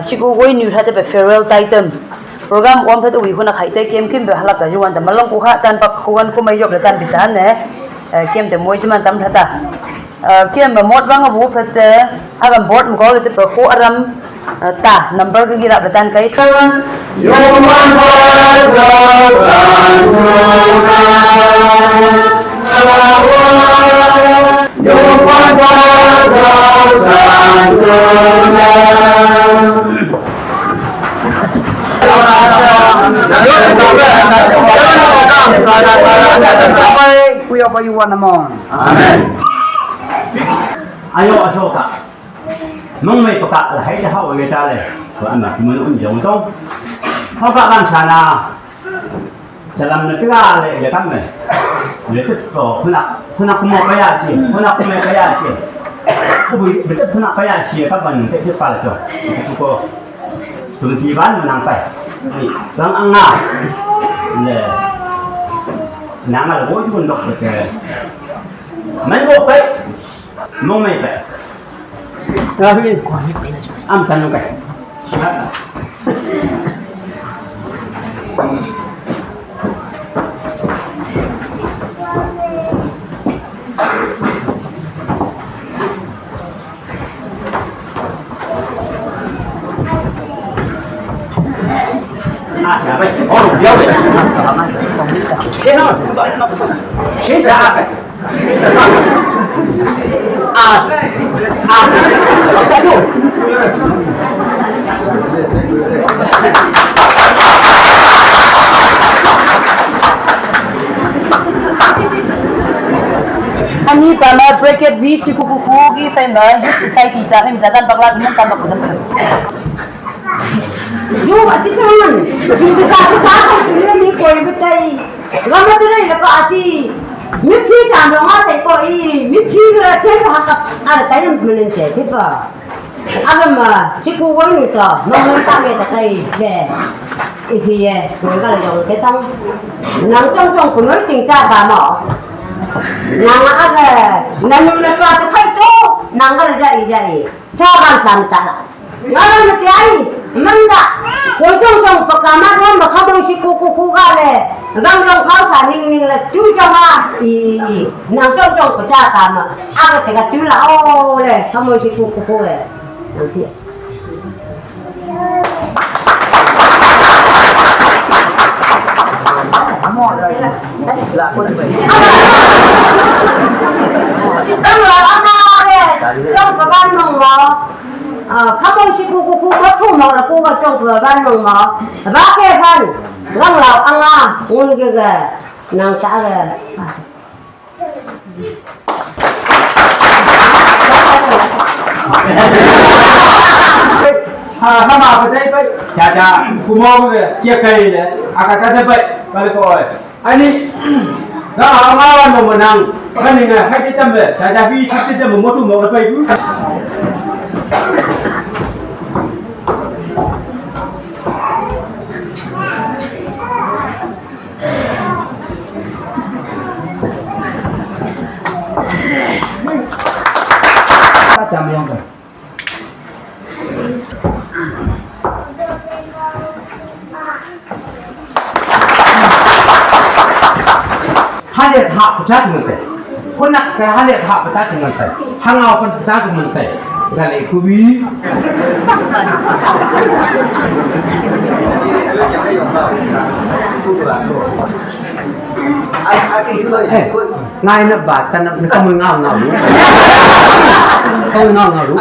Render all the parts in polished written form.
Siku goi new hate be farewell title program om that we huna khai te kem kim be halak ta juan ta malong ku kha tan pak khuan ku mai job le tan bi chan ne kem te moi chman tam thata kem be mod bang bu phat te agam board mo le te pe ko aram ta number ge gira le tan kai yo man ba Kuya payuan naman. Amen. Ayo asoka. Mong may paka lahay sa hawa ng tali. So ano, kumuno ang jong tong. Haka kan sana. Salam na tiga le kami. Le to punak kumo kaya si. Punak kumo kaya si. Kubi betul punak kaya si kapan te pala to. Ko tuliban menangkai. Lang anga. Le Nangal go to look at Mango pay, no may pay. I'm telling you. Siapa? Oh, dia. Siapa? Siapa? Ani tama bracket B siku kuku gi sai ma youth society cha hem jadan bakla mun tama kudam Yo, ati chaman. Bisa ni koi betai. Lama tu ni lepas ati. Mesti kami orang tak koi. Mesti kita cakap hak ada tayang belen saya, tiba. Agam siku wani tu, nombor tak kita kai je. Iki ye, mereka lagi orang kita nang jong punur cinta bama. Nang ada, nang lepas tu kai tu, nang ada jadi. Sahabat santai. Ngaran mesti ai, manda. Kojong pekama dia makadong si kuku le. Gang kau saning le tu jangan nang jong kerja kama. Aku tega tu lah oh le, kamu si kuku le. Nanti. Trong cái nông mà, các ông sĩ cô có thu màu là cô có trong cái ban nông mà, bác cái phần, răng lẩu ăn à, uống cái nàng trả cái. Nama apa tadi pak? Caca, kumau ke? Cek kali le. Agak tadi pak, balik kau. Ani, dah awan mau menang. Kan ini hai kita tambah. Caca bi kita tambah motu mau apa itu? Macam yang tu. Halir hak pecat mentai, konak ke halir hak pecat mentai, hangau pun pecat mentai, galai kubi. Ngai nak batan nak kamu ngau lu, kamu ngau lu.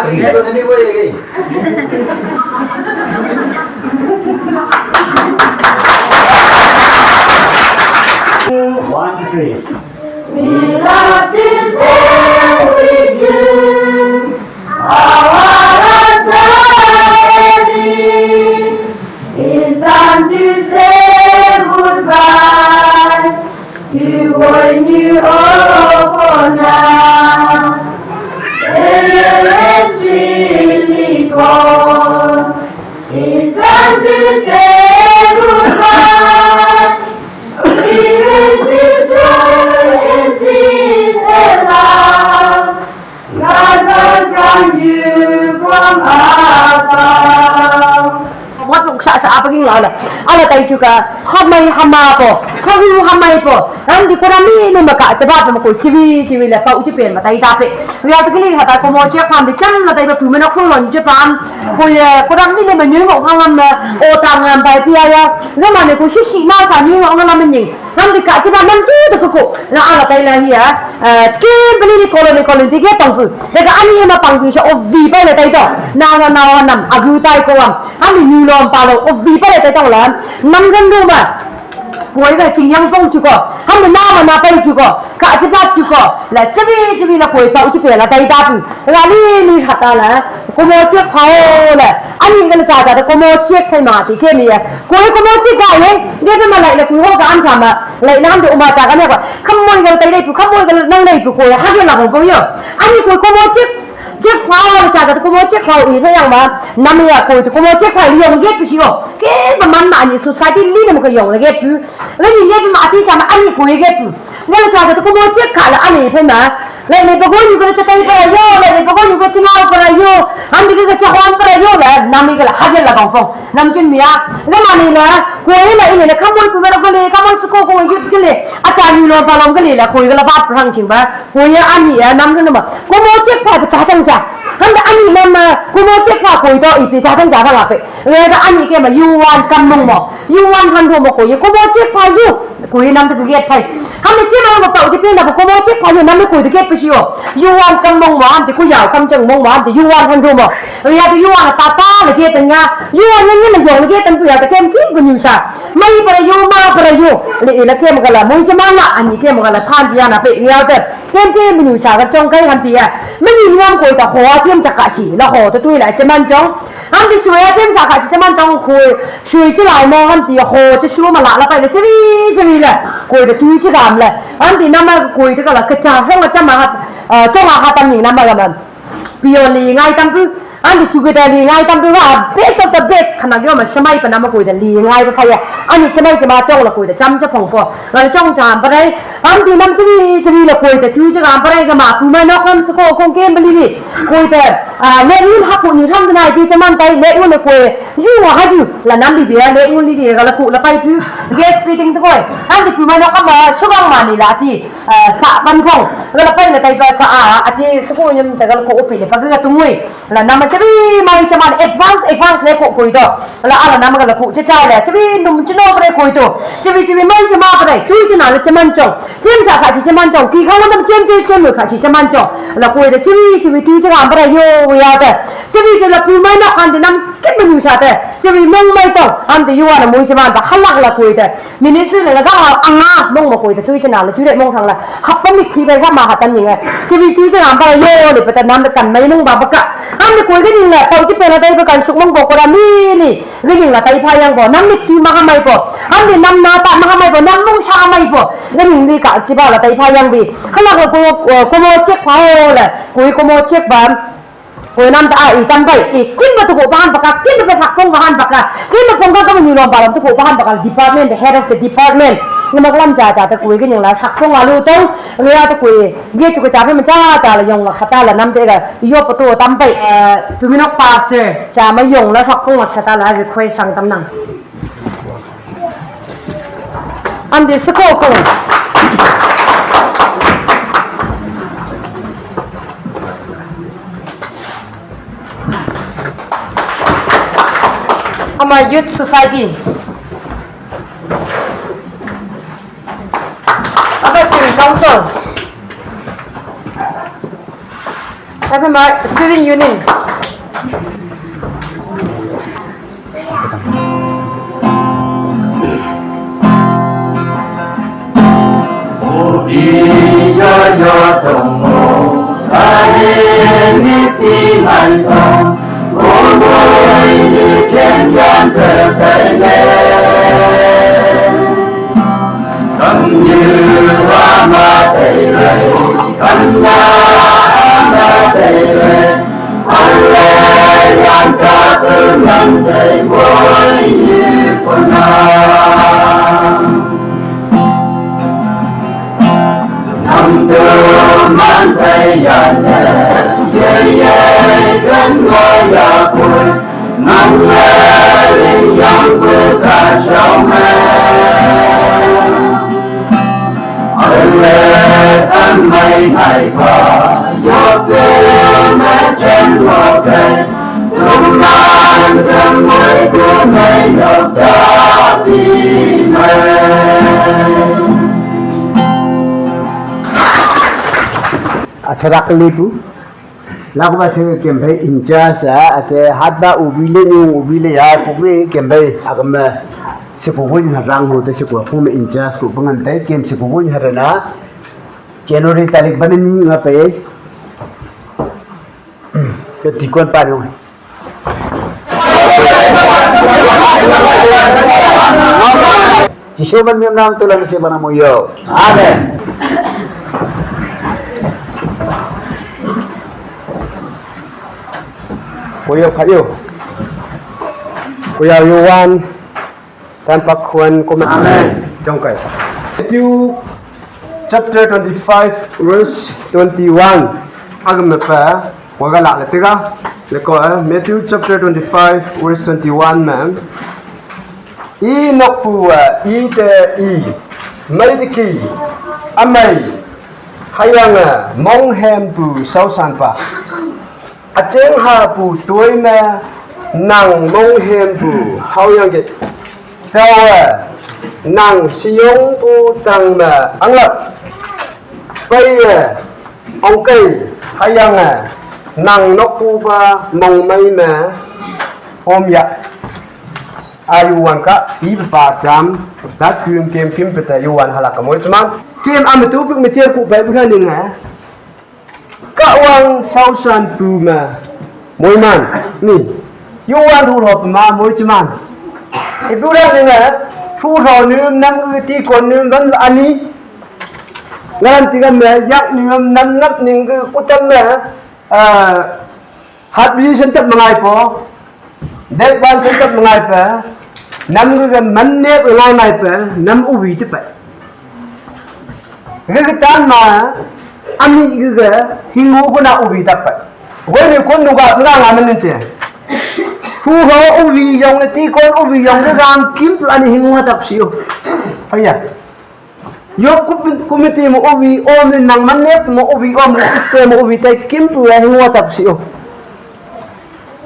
One, two, three. We love to stand with you. Our anxiety is time to say goodbye to what you hope for now. It's really gone. sa apa ging ala tayo juga hamay hama po kahu hamay po di ko rami ni maka sebab mo ko chiwi la pa uchi pen matai tape ya to kili hata ko mo che pham de chan la dai ba pu mena khong lon che pham ko rami ni ma nyu mo phang lam o ta ngam bai pia ya ga ma ne ko shi ma sa nyu mo ngam lam ning ram de ka che ba nam tu de ko la ala tai la hi ya ke beli ni kolon ti ke tong pu de ga ani ma pang pu so o vi ba le tai to na nam agu tai ko am ani nyu lom pa lo o vi ba le tai to la nam gan du ma我一个金阳风去过，他们那么那背去过，卡起巴去过，来这边那回到去别了，带一大步，那你查到了，我们接跑了，俺们跟查到的，我们接开马的开米，我们接开嘞，你怎么来了？我好干啥嘛？来那就我们查个那个，看我一个带来不，看我一个弄来不过，还是那个朋友，俺们我们接跑了，查到的我们接跑一这样嘛，那么呀，我们接快用也不行哦，给不慢慢的，说啥的你那么个用了给不。那你也不马蹄上嘛，俺你过一个步，我们查的，我们接看了，俺你分嘛。来，你不过有个这带过来有，来，你不过有个青蛙过来有，俺这个这黄过来有了，那么一个了，还是那个风，那么就没啊。我嘛你呢，过来了，因为看我不买那个嘞，看我是过过就个嘞，啊，家里老把那个嘞了，过一个了把不上去吧，过一俺你啊，那么那么，我们接快不查证家，俺的俺你那么，我们接快过一到一笔查证家上来呗，我的俺你给嘛有完干弄嘛，有完干弄嘛过一，我们接快有。ကိုယ်နမ်တကယ်ဖိုက်ဟာမချင်မတော့ဒီပြနေတော့ကိုမချစ်ဖိုင်နမ်ကိုတကယ်ပစီယောယူဝမ်ကံမုံဝမ်ဒီကိုရောက်ကံချင်မုံဝမ်ဒီယူဝမ်ဟန်ဒိုမရရယူဝမ်တာတာလေတဲ့ညာယူဝမ်နင်းနေကြောလေတဲ့တူရတဲ့ကင်ကင်းကညူစာမိုင်ပရယူမာပရယူလေလေကေမကလာမွန်ချမလာအန်ဒီကေမကလာဖန်ကြီးနာပေရောက်တဲ့ကင်ကင်းကညူစာကကြုံခိုင်ဟန်တီးရမင်းယူဝမ်ကိုတော့ဟောချင်းချက်ကစီလာဟောတူလာချမန်ကြောအန်ဒီဆွေရချင်းစာကချမန်ကြောကိုရွှေကြလာမောဟန်တီဟောချရှူမလာလာပဲချီလေကိုယ်တူချစ်တာမလဲအန်ဒီနမကိုယ်တကလာကချာဟောချမဟာကျောင်းဟာတမ်းနေနမကမပြီးရလီငိုင်းတမ်ပူအန်ဒီသူကတည်းလီငိုင်းတမ်ပူက best of the best ခဏကြောမစမိုက်ပနမကိုယ်တလီငိုင်းပဲခိုင်အန်ဒီချမိုက်ချမကျောင်းလာကိုယ်တချမ်းချဖုံပေါ်ငါကျောင်းချမ်းပရဲအန်ဒီနမ်ချီလကိုယ်တတူချကပရဲကမှာကူမနောကမ်စကိုကွန်ကဲမလီကိုယ်တလေဦးဟာကိုနီရမ်ဒနိုင်ဒီချမန်တိုင်လေဦးကိုယူဟာဂျူလာနမ်ဒီဘီလေဦးလီဒီကလာခုလာပိုက်ပြ gas fitting တကိုအန်ဒီကူမနောကမှာရှုကောင်မာနီလာတီစာပန်ခေါလာပိုက်နေတိုင်ပါစာအတီစကိုညမ်တကလကိုအပိလေပကကတုငွေလာနမ်ချီမိုင်ချမန် advance လေကိုတော့လာအလာနမ်ကလခုချချလေချီနုံချနောပရဲကိုတော့ချီမိုင်ချမပရဲတူချနာလေချမန်ကျော်ကျင်းစာခါချီချမန်ကျော်ဒီခေါင်းတော့ကျင်းလို့ခါချီချမန်ကျော်လာကိုတဲ့ချီတူချကပရဲယောရတဲ့ချီလာပူမိုင်တော့အန်ဒီနမ်ကမယူစားတဲ့ချီမုံမိုင်တော့အန်ဒီယောရမွေးချမန်တော့ဟလကလာကိုတဲ့မင်းစလေကအငါမုံမကိုတဲ့တူချနာလေကျူတဲ့မုံထောင်လာခပ်ပမိခိပဲကမှာဟာတန်းနေချီတူချကပရဲယောလေပတနမ်ကန်မိုင်နုံဘာဘကအန်ဒီကိုတဲ့နေလေတော့ချီပဲတဲ့ကန်စုမုံဘောကရာမီနီလေငလာတိုင်ဖာယံဘောနမ်နိတီမဟာမိုင်ဘောအန်ဒီနမ်နာတာမဟာမိုင်ဘောနမ်မုံရှာမိုင်ဘောလေငလီကချီပါလာတိုင်ဖာယံဘီခလာကိုမောချက်ဖောလေကိုမောချက်ဘာကိုနမ်တာအီတမ်ပိုင်အီကွင်းမတူကိုဘာဟန်ပကကင်းမဖက်ကုန်းဘာဟန်ပကကင်းမဖုန်ကကမညူလောဘာလမ်တူကိုဘာဟန်ပက department the head of the department နမကလမ်ဂျာတာကိုကင်းလာဆက်ကုန်းအလူတုံးလေရတကိုဂေချကိုချာဖမချာချာလယုံခတာလနမ်တဲ့ယောပတူတမ်ပိုင်ပူမီနောပါစတာချာမယုံလာဆက်ကုန်းချတာလာ request sang tam nang and this ko ko our youth society about the council our student union Hãy subscribe cho kênh Ghiền Mì Gõ để không bỏ lỡ những video hấp dẫn ngày qua yo ke ma chen lo ke tum man tum mai ku mai yo ta di mai acharak lipu lagu ba the kembe inja sa ate hadba ubile ya kubi kembe agama sikubun harang ho te sikwa pume inja ku bangan te kem sikubun harana January tarik banin nga pe ke tikon pa no Jishoban mi nam tulan se bana mo yo amen Kuya kayo. Kuya Yuan tanpa kuan kuma amen. Jongkai. Matthew chapter 25 verse 21. Agam pa wagala letiga. Leko Matthew chapter 25 verse 21 man. Inokua ite maidiki amai hayanga monghem pu sausan pa. Acheng ha pu tuoi na nang mong hem pu hao yang ke tawa nang siong pu tang ma anglap pai ong kai hayang nang nok pu pa mong mai ma hom ya ayuan ka i pa jam da kyum kem kim pe ta yuan hala ka moi tman kem am tu pu me che ku bai bu than ning ha Kawang sausan puma moiman ni yuan thu thọ ma moi chman ibu ra ni na thu thọ ni nam ư ti kon ni gan ani ngan ti gan me yak ni nam nap ning ư kutam me hat bi sen tap mangai po dek ban sen tap mangai pa nam ư gan man ne ngai mai pa nam u wi ti pa ge tan ma Ami juga hingu pun nak ubi dapat. Wei kon nuga ngang amen ni je. Fu ho ubi yang ni ti kon ubi yang ni ram kim plan hingu hadap siu. Ayah. Yo komite mo ubi om ni nang manet mo ubi om ni iste mo ubi tai kim tu hingu hadap siu.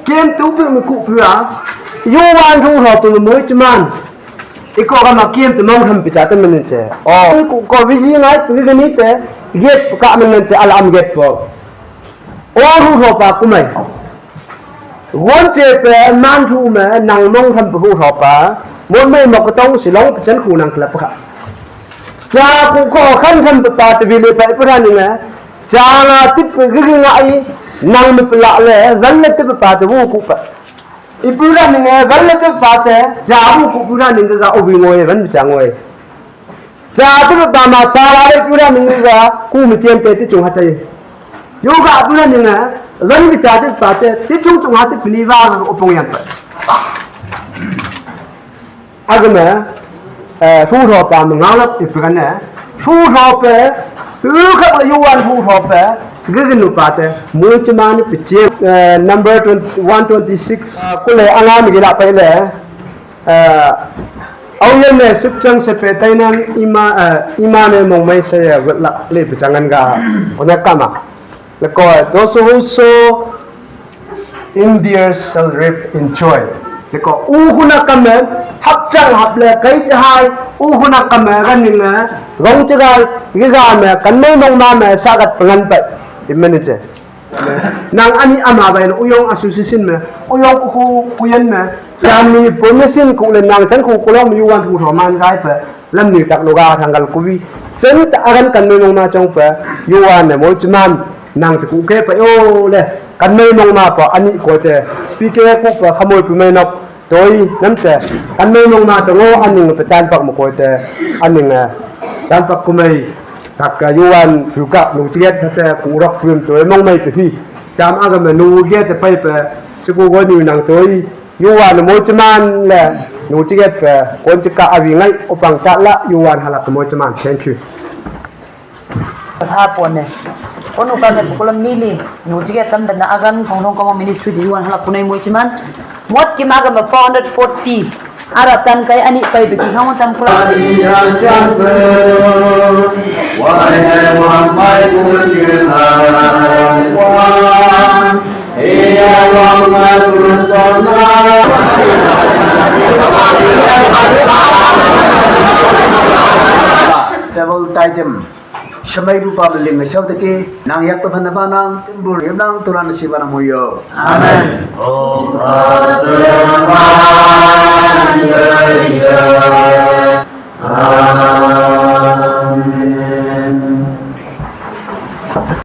Kim tu bi mo ku pua. Yo wan thu ho tu mo chman. Iko kama kim tu mong tham picha tu men je. Oh ko visi ngai tu ga ni te get ka men je al am get po. Oh hu ho pa ku mai. Won je pe man thu ma nang mong tham pu ho pa. Mon mai mo ko tong silong chen khu nang klap ka. Ja ku ko khan khan pa te vi le pa pra ni ma. Ja la tip gi gi ngai nang me pla le ran le tip pa te wo ku pa. Ipura ni ne valle te pate jabu ku pura ni ga obi ngoy van chang ngoy jabu ba ma chara le pura ni ga ku mi chen te ti chung ha te yoga pura ni na van bi cha te pate ti chung chung ha te pni wa ga opong yan pa agama thu tho pa ma ngao la ti pra na thu tho pe tu kha yo wan thu tho pe Gaganu pate muchman piche number 126 kule angam gila pele awyen ne sipchang se petainan ima ne mongmai se la le pichangan ga ona kama leko those who sow in deer shall reap in joy leko uhuna kame hapchang haple kai chai uhuna kame ganinga gong chagai giga me kanmai mongma me sagat pangan pa Immense. Nang ani ama ba no uyong association me uyong ku kuyen me kami permission ku le nang chan ku kulom yuan thu tho man gai pa lam ni tak loga thangal ku wi chen ta agan kan me nong na chong pa yuan ne mo chman nang ku ke pa yo le kan me nong na pa ani ko te speaker ku pa khamoi pu me nok toi nam te kan me nong na to ngo aning pa tan pak mo ko te aning tan pak ku mai tak yuan juga nu tiet ta ku rok phim toi mong mai pe jam aga me nu ge te pai pe siku go ni nang toi yuan mo chman le nu tiet pe kon chika awi ngai opang ta la yuan halak mo chman thank you ha pon ne onu ka ne kolam mili nu jige tam da agan phong long ko ministry di yuan halak punai mo chman mot ki maga ma 440 aratan kai ani pai biki hang tam khula yang jangbe wahai wahai kucihan wan iya wahai kusana travel item Shamai rupa beling ngasau teki nang yak tuhan apa nang timbul nang turan siwana moyo. Amen. Oh,